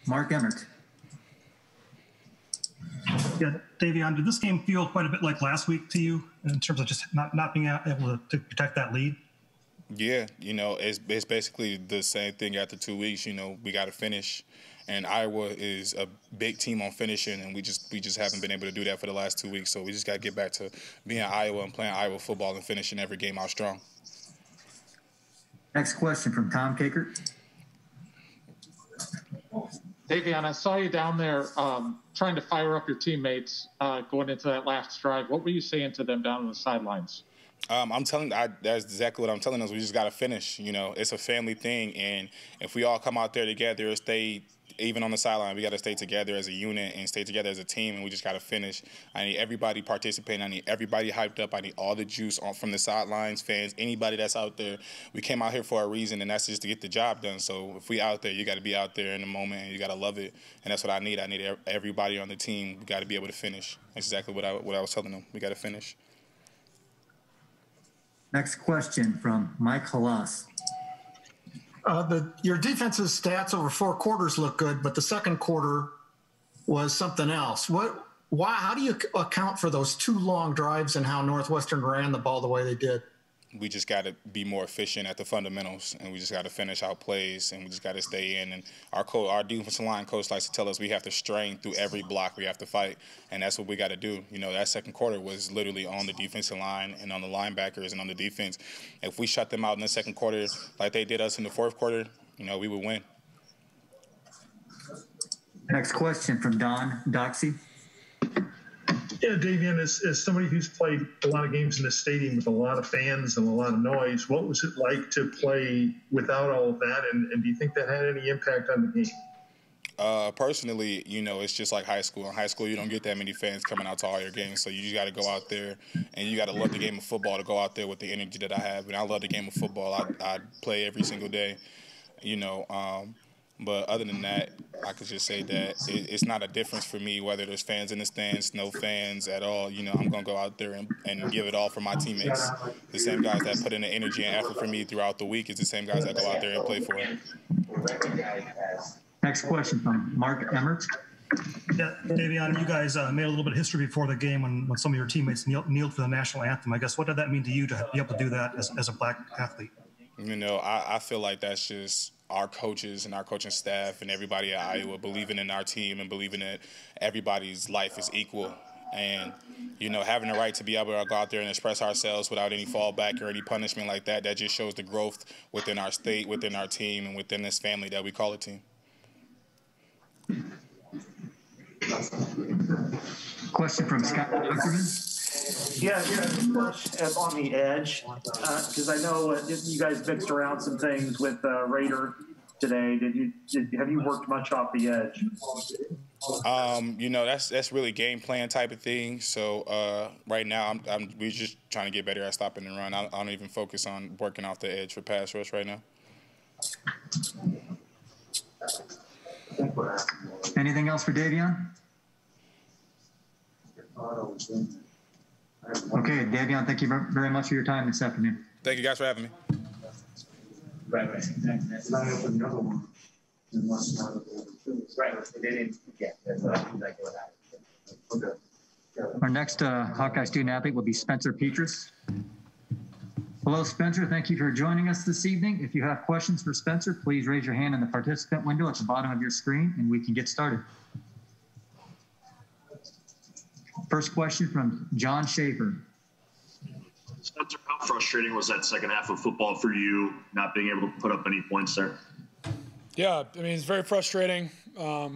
Mark Emmert. Yeah, Davion, did this game feel quite a bit like last week to you in terms of just not being able to protect that lead? Yeah, it's basically the same thing after 2 weeks. We got to finish, and Iowa is a big team on finishing, and we just haven't been able to do that for the last 2 weeks. So we just got to get back to being Iowa and playing Iowa football and finishing every game out strong. Next question from Tom Kakert. Davion, I saw you down there trying to fire up your teammates going into that last drive. What were you saying to them down on the sidelines? That's exactly what I'm telling us. We just got to finish. It's a family thing, and if we all come out there together, stay even on the sideline, we got to stay together as a unit and stay together as a team, and we just got to finish. I need everybody participating. I need everybody hyped up. I need all the juice from the sidelines, fans, anybody that's out there. We came out here for a reason, and that's just to get the job done. So if we out there, you got to be out there in the moment, and you got to love it, and that's what I need. I need everybody on the team. We got to be able to finish. That's exactly what I was telling them. We got to finish. Next question from Mike Halas. Your defense's stats over 4 quarters look good, but the second quarter was something else. How do you account for those 2 long drives and how Northwestern ran the ball the way they did? We just got to be more efficient at the fundamentals, and we just got to finish our plays, and we just got to stay in. And our defensive line coach likes to tell us we have to strain through every block we have to fight, and that's what we got to do. That second quarter was literally on the defensive line and on the linebackers and on the defense. If we shut them out in the second quarter like they did us in the fourth quarter, we would win. Next question from Don Doxey. Yeah, Davion, as somebody who's played a lot of games in the stadium with a lot of fans and a lot of noise, what was it like to play without all of that, and do you think that had any impact on the game? Personally, it's just like high school. In high school, you don't get that many fans coming out to all your games, so you just got to go out there, and you got to love the game of football to go out there with the energy that I have. And I love the game of football. I play every single day, But other than that, I could just say that it's not a difference for me whether there's fans in the stands, no fans at all. I'm going to go out there and give it all for my teammates. The same guys that put in the energy and effort for me throughout the week is the same guys that go out there and play for it. Next question from Mark Emmert. Yeah, Davion, you guys made a little bit of history before the game when some of your teammates kneeled for the national anthem. I guess, what did that mean to you to be able to do that as a black athlete? I feel like that's just our coaches and our coaching staff and everybody at Iowa believing in our team and believing that everybody's life is equal. And, having the right to be able to go out there and express ourselves without any fallback or any punishment like that, that just shows the growth within our state, within our team, and within this family that we call a team. Question from Scott Dockerman. Yeah, on the edge, because I know you guys mixed around some things with Raider today. Have you worked much off the edge? That's really game plan type of thing. So right now, we're just trying to get better at stopping the run. I don't even focus on working off the edge for pass rush right now. Anything else for Davion? Okay, Davion, thank you very much for your time this afternoon. Thank you guys for having me. Our next Hawkeye student athlete will be Spencer Petrus. Hello, Spencer. Thank you for joining us this evening. If you have questions for Spencer, please raise your hand in the participant window at the bottom of your screen, and we can get started. First question from John Schaefer. Spencer, how frustrating was that second half of football for you, not being able to put up any points there? Yeah, it's very frustrating. But,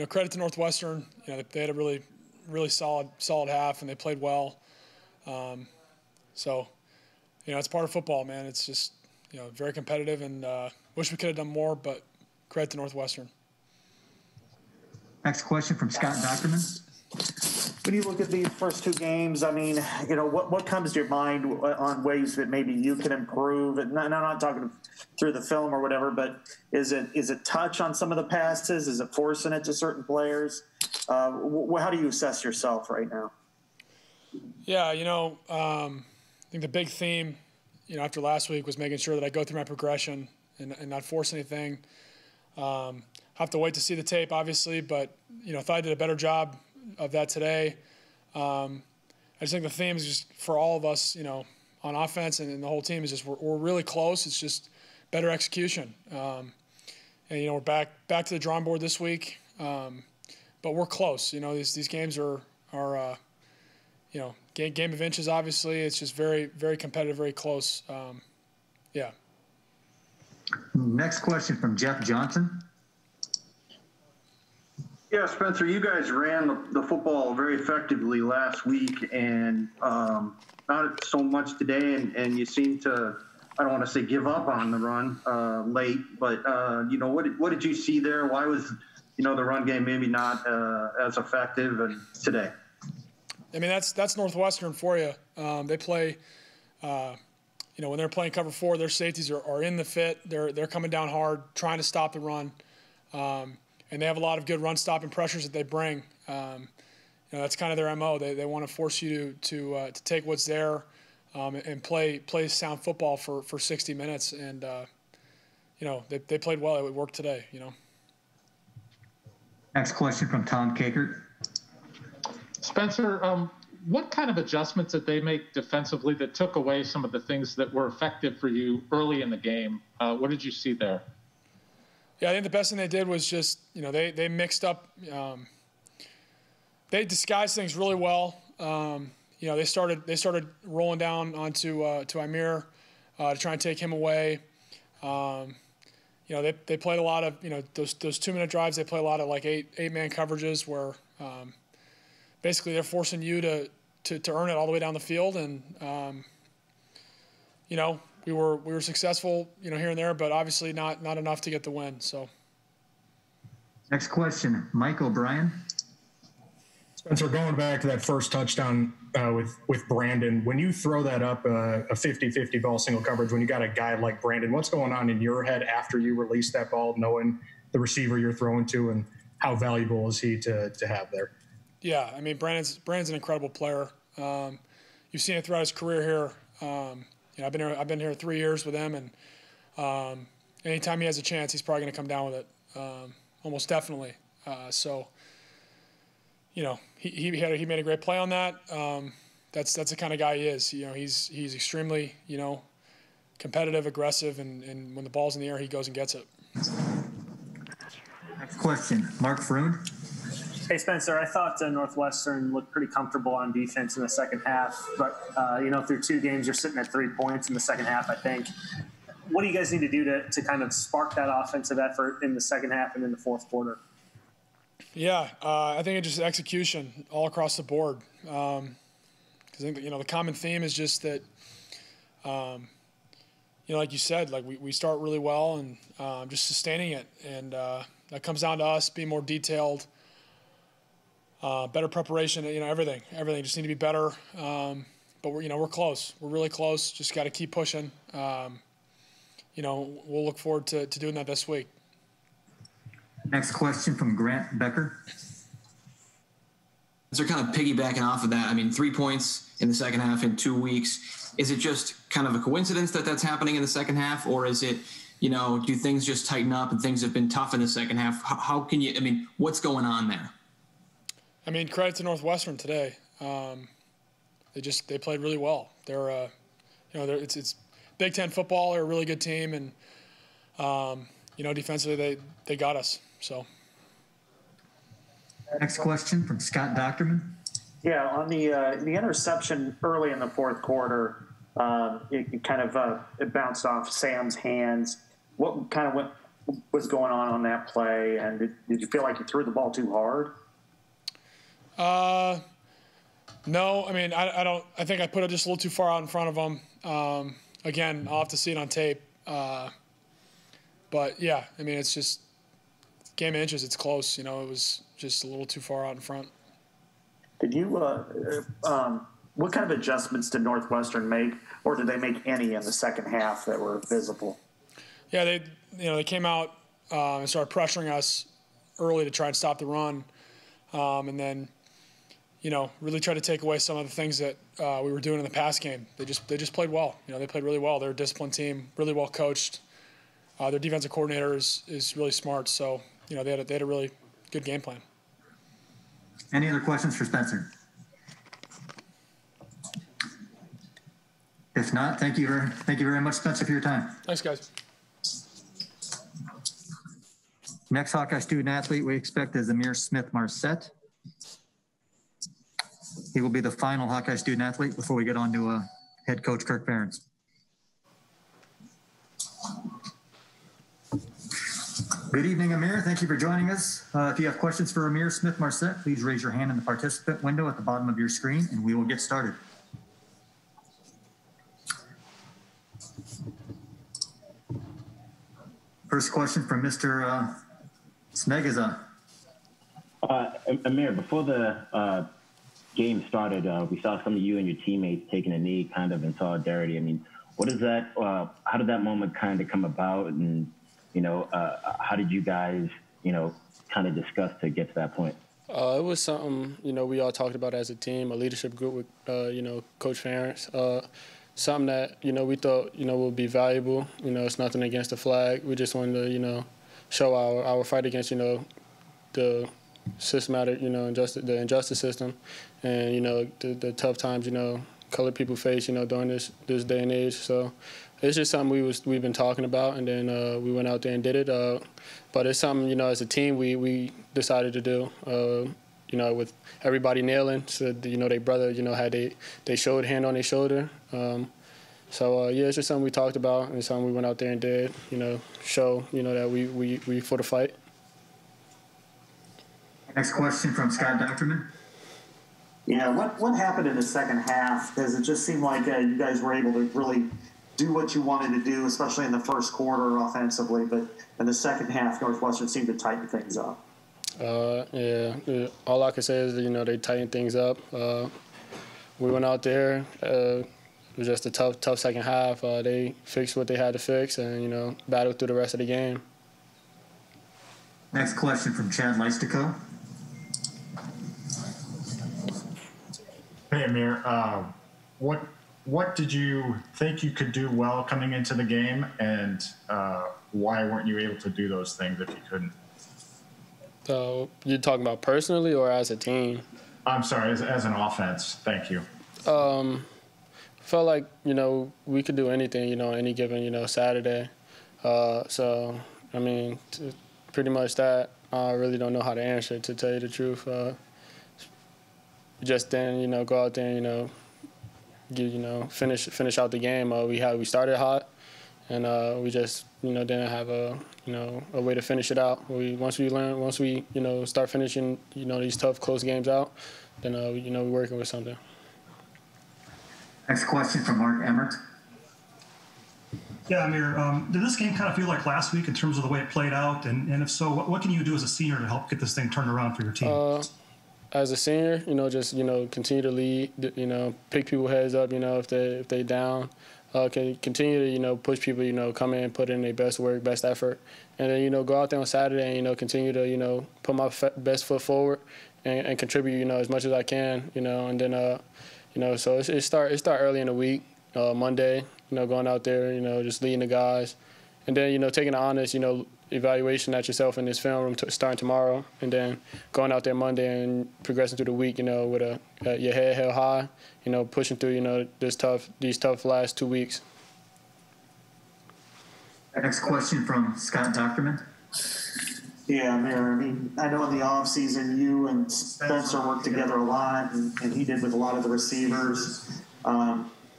credit to Northwestern. They had a really, really solid half, and they played well. So, it's part of football, man. It's just, very competitive, and wish we could have done more, but credit to Northwestern. Next question from Scott Dockerman. When you look at these first 2 games, what comes to your mind on ways that maybe you can improve? And I'm not talking through the film or whatever, but is it touch on some of the passes? Is it forcing it to certain players? How do you assess yourself right now? Yeah, I think the big theme, after last week was making sure that I go through my progression and not force anything. Have to wait to see the tape, obviously, but thought I did a better job of that today. I just think the theme is just for all of us, on offense and the whole team is just we're really close. It's just better execution. And we're back to the drawing board this week, but we're close. These games are game of inches. Obviously, it's just very, very competitive, very close. Yeah. Next question from Jeff Johnson. Yeah, Spencer, you guys ran the football very effectively last week, and not so much today. And you seem to, I don't want to say give up on the run late, but what did you see there? Why was the run game maybe not as effective today? I mean, that's Northwestern for you. They play, when they're playing cover 4, their safeties are in the fit. They're coming down hard, trying to stop the run, and they have a lot of good run stopping pressures that they bring. That's kind of their MO. They want to force you to take what's there and play sound football for 60 minutes. And they played well. It worked today. Next question from Tom Kakert. Spencer, what kind of adjustments did they make defensively that took away some of the things that were effective for you early in the game? What did you see there? Yeah, I think the best thing they did was just, they mixed up. They disguised things really well. They started rolling down onto Amir to try and take him away. They played a lot of, those 2-minute drives. They play a lot of like eight-man coverages where basically they're forcing you to earn it all the way down the field. And we were successful, here and there, but obviously not enough to get the win. So. Next question, Mike O'Brien. Spencer, going back to that first touchdown with Brandon, when you throw that up a 50-50 ball single coverage, when you got a guy like Brandon, what's going on in your head after you release that ball, knowing the receiver you're throwing to, and how valuable is he to have there? Yeah, I mean, Brandon's an incredible player. You've seen it throughout his career here. I've been here 3 years with him, and anytime he has a chance, he's probably going to come down with it, almost definitely. He made a great play on that. That's the kind of guy he is. He's extremely competitive, aggressive, and when the ball's in the air, he goes and gets it. Next question, Mark Froon. Hey, Spencer, I thought Northwestern looked pretty comfortable on defense in the second half, but, through 2 games, you're sitting at 3 points in the second half, I think. What do you guys need to do to kind of spark that offensive effort in the second half and in the fourth quarter? Yeah, I think it's just execution all across the board. Because I think, the common theme is just that, like you said, like we start really well and just sustaining it. And that comes down to us being more detailed, better preparation, everything just need to be better. But we're close. We're really close. Just got to keep pushing. We'll look forward to doing that this week. Next question from Grant Becker. So kind of piggybacking off of that, I mean, 3 points in the second half in 2 weeks. Is it just kind of a coincidence that that's happening in the second half, or is it, do things just tighten up and things have been tough in the second half? How can you, what's going on there? I mean, credit to Northwestern today. They played really well. They're, it's Big Ten football. They're a really good team, and defensively they got us. So. Next question from Scott Dockerman. Yeah, on the interception early in the fourth quarter, it kind of it bounced off Sam's hands. What was going on that play, and did you feel like you threw the ball too hard? No, I mean I don't. I think I put it just a little too far out in front of him. Again, I'll have to see it on tape. But yeah, I mean it's just game of inches. It's close. It was just a little too far out in front. Did you? What kind of adjustments did Northwestern make, or did they make any in the second half that were visible? Yeah, they came out and started pressuring us early to try and stop the run, and then really tried to take away some of the things that we were doing in the pass game. They just played well. They played really well. They're a disciplined team, really well coached. their defensive coordinator is really smart. So, they had a really good game plan. Any other questions for Spencer? If not, thank you very much, Spencer, for your time. Thanks, guys. Next Hawkeye student athlete we expect is Amir Marsette. He will be the final Hawkeye student athlete before we get on to head coach Kirk Ferentz. Good evening, Amir. Thank you for joining us. If you have questions for Amir Marsette, please raise your hand in the participant window at the bottom of your screen, and we will get started. First question from Mr. Smegaza. Amir, before the game started, we saw some of you and your teammates taking a knee kind of in solidarity. I mean, what is that? How did that moment kind of come about? And, how did you guys, kind of discuss to get to that point? It was something, we all talked about as a team, a leadership group with, Coach Ferentz. Something that, we thought, would be valuable. It's nothing against the flag. We just wanted to, show our fight against, the systematic, the injustice system and, the tough times, colored people face, during this day and age. So it's just something we've been talking about, and then we went out there and did it. But it's something, as a team, we decided to do. With everybody kneeling, so they brother, had they showed hand on their shoulder. It's just something we talked about, and something we went out there and did. Show that we for the fight. Next question from Scott Dockerman. Yeah, what happened in the second half? Because it just seemed like you guys were able to really do what you wanted to do, especially in the first quarter offensively. But in the second half, Northwestern seemed to tighten things up. Yeah. All I can say is that, they tightened things up. We went out there. It was just a tough second half. They fixed what they had to fix and, battled through the rest of the game. Next question from Chad Leistico. Hey, Amir. What did you think you could do well coming into the game, and why weren't you able to do those things if you couldn't? So you're talking about personally or as a team? I'm sorry, as an offense. Thank you. Felt like, we could do anything, any given, Saturday. Pretty much that. I really don't know how to answer it, to tell you the truth. Just then, go out there and, finish out the game. We started hot, and we just, didn't have a way to finish it out. Once we start finishing, these tough, close games out, then, we're working with something. Next question from Mark Emmert. Yeah, Amir, did this game kind of feel like last week in terms of the way it played out? And if so, what can you do as a senior to help get this thing turned around for your team? As a senior, just, continue to lead, pick people's heads up, if they down. Can continue to, push people, come in, put in their best work, best effort. And then, go out there on Saturday and, continue to, put my best foot forward and contribute, as much as I can, and then, so it start early in the week, Monday, going out there, just leading the guys. And then, taking an honest, evaluation at yourself in this film room starting tomorrow, and then going out there Monday and progressing through the week, with your head held high, pushing through, these tough last 2 weeks. Next question from Scott Dockerman. Yeah, Amir, I know in the offseason you and Spencer worked together a lot, and he did with a lot of the receivers.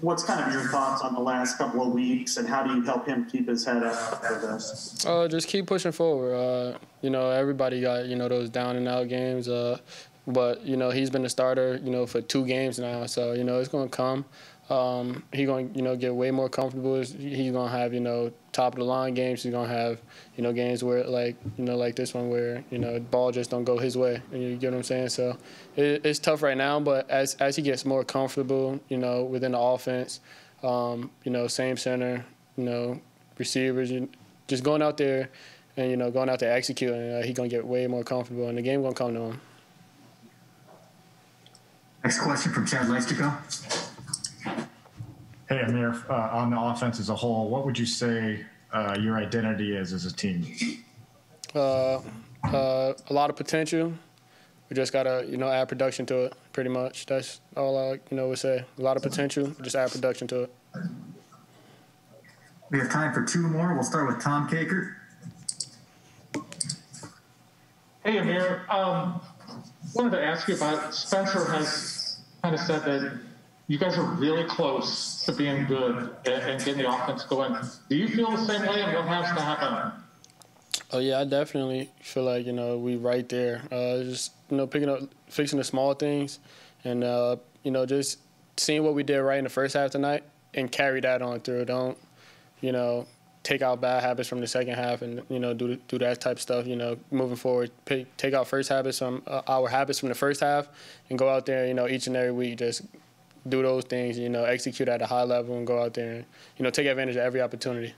What's kind of your thoughts on the last couple of weeks, and how do you help him keep his head up for this? Just keep pushing forward. Everybody got, those down and out games. But, he's been the starter, for 2 games now. So, it's going to come. He's going to, get way more comfortable. He's going to have, top of the line games. He's going to have, games where like this one where, the ball just don't go his way. You get what I'm saying? So it's tough right now, but as he gets more comfortable, within the offense, same center, receivers, just going out there and, going out there executing, he's going to get way more comfortable and the game going to come to him. Next question from Chad Leistico. Hey, Amir, on the offense as a whole, what would you say your identity is as a team? A lot of potential. We just gotta, add production to it. Pretty much. That's all I, would say. A lot of potential. Just add production to it. We have time for 2 more. We'll start with Tom Kakert. Hey, Amir. Wanted to ask you about Spencer has kind of said that you guys are really close to being good and getting the offense going. Do you feel the same way, and what has to happen? Oh, yeah, I definitely feel like, we right there. Just, fixing the small things and, just seeing what we did right in the first half tonight and carry that on through. Don't, take out bad habits from the second half and, do that type of stuff, moving forward. Take out our habits from the first half and go out there, each and every week, just do those things, execute at a high level and go out there and, take advantage of every opportunity.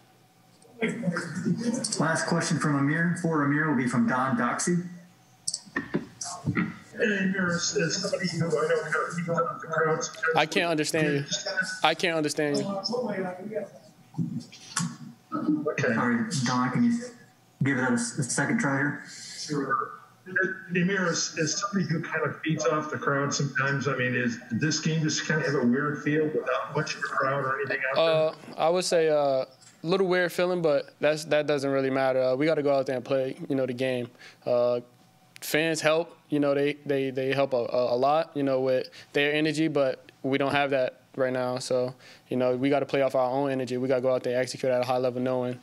Last question from Amir. For Amir will be from Don Doxey. Amir, as somebody who I know kind of feeds off the crowds. I can't understand you. Okay. Sorry, Don, can you give that a second try here? Sure. Amir, as somebody who kind of feeds off the crowd sometimes, is this game just kind of have a weird feel without much of a crowd or anything out there? I would say a little weird feeling, but that doesn't really matter. We got to go out there and play, the game. Fans help, they help a lot, with their energy, but we don't have that right now. So, we got to play off our own energy. We got to go out there and execute at a high level knowing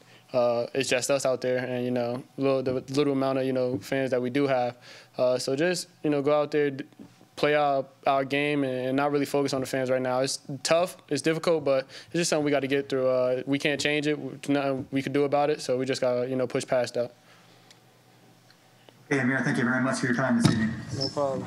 it's just us out there and, the little amount of, fans that we do have. So just, go out there, play our game and not really focus on the fans right now. It's tough. It's difficult, but it's just something we got to get through. We can't change it. There's nothing we can do about it. So we just got to, push past that. Okay, Amir, thank you very much for your time this evening. No problem.